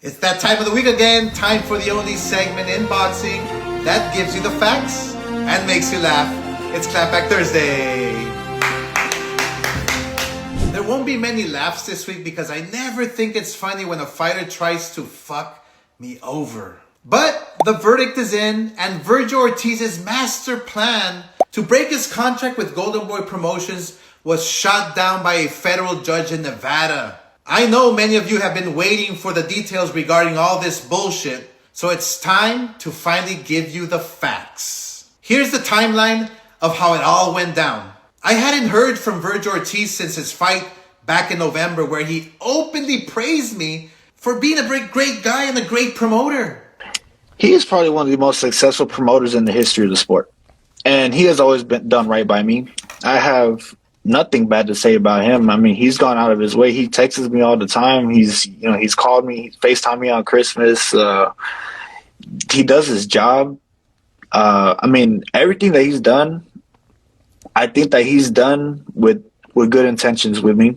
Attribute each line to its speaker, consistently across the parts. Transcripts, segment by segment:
Speaker 1: It's that time of the week again. Time for the only segment in boxing that gives you the facts and makes you laugh. It's Clapback Thursday. There won't be many laughs this week because I never think it's funny when a fighter tries to fuck me over. But the verdict is in, and Vergil Ortiz's master plan to break his contract with Golden Boy Promotions was shot down by a federal judge in Nevada. I know many of you have been waiting for the details regarding all this bullshit, so it's time to finally give you the facts. Here's the timeline of how it all went down. I hadn't heard from Vergil Ortiz since his fight back in November, where he openly praised me for being a great guy and a great promoter.
Speaker 2: He is probably one of the most successful promoters in the history of the sport. And he has always been done right by me. I have nothing bad to say about him. I mean, he's gone out of his way. He texts me all the time. He's called me, he's FaceTimed me on Christmas. He does his job. I mean, everything that he's done, I think that he's done with good intentions with me.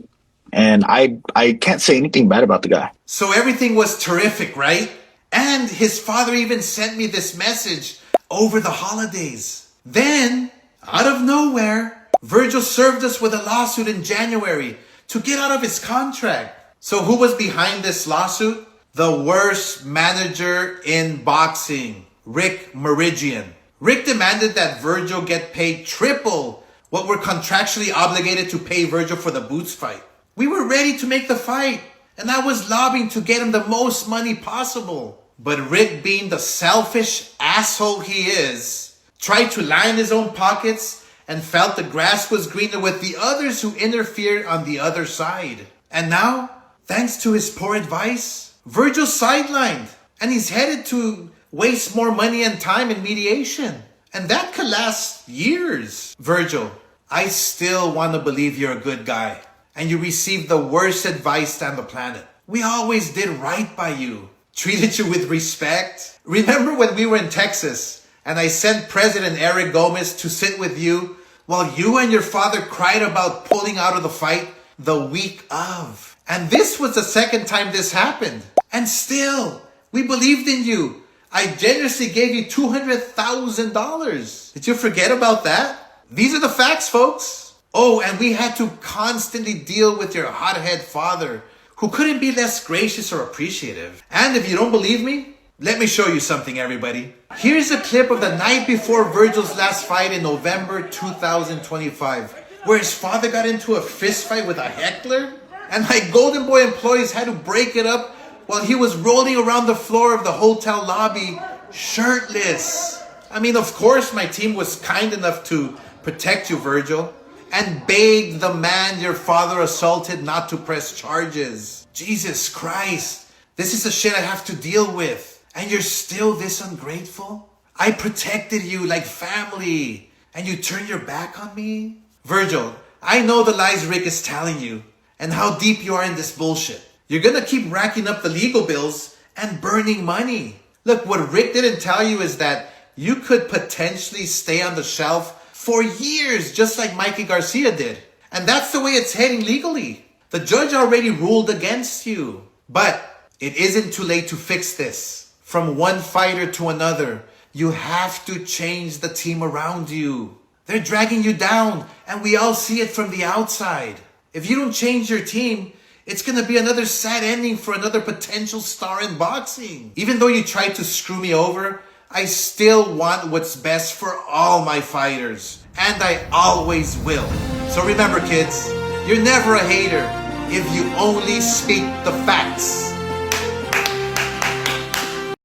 Speaker 2: And I can't say anything bad about the guy.
Speaker 1: So everything was terrific, right? And his father even sent me this message over the holidays. Then, out of nowhere, Vergil served us with a lawsuit in January to get out of his contract. So who was behind this lawsuit? The worst manager in boxing, Rick Meridian. Rick demanded that Vergil get paid triple what we're contractually obligated to pay Vergil for the Boots fight. We were ready to make the fight, and I was lobbying to get him the most money possible. But Rick, being the selfish asshole he is, tried to line his own pockets and felt the grass was greener with the others who interfered on the other side. And now, thanks to his poor advice, Vergil's sidelined, and he's headed to waste more money and time in mediation. And that could last years. Vergil, I still want to believe you're a good guy, and you received the worst advice on the planet. We always did right by you, treated you with respect. Remember when we were in Texas, and I sent President Eric Gomez to sit with you while you and your father cried about pulling out of the fight the week of. And this was the second time this happened. And still, we believed in you. I generously gave you $200,000. Did you forget about that? These are the facts, folks. Oh, and we had to constantly deal with your hothead father, who couldn't be less gracious or appreciative. And if you don't believe me, let me show you something, everybody. Here's a clip of the night before Vergil's last fight in November 2025, where his father got into a fist fight with a heckler, and my Golden Boy employees had to break it up while he was rolling around the floor of the hotel lobby shirtless. I mean, of course, my team was kind enough to protect you, Vergil, and begged the man your father assaulted not to press charges. Jesus Christ, this is the shit I have to deal with. And you're still this ungrateful? I protected you like family, and you turn your back on me? Vergil, I know the lies Rick is telling you, and how deep you are in this bullshit. You're gonna keep racking up the legal bills and burning money. Look, what Rick didn't tell you is that you could potentially stay on the shelf for years, just like Mikey Garcia did. And that's the way it's heading legally. The judge already ruled against you. But it isn't too late to fix this. From one fighter to another, you have to change the team around you. They're dragging you down, and we all see it from the outside. If you don't change your team, it's gonna be another sad ending for another potential star in boxing. Even though you tried to screw me over, I still want what's best for all my fighters. And I always will. So remember, kids, you're never a hater if you only speak the facts.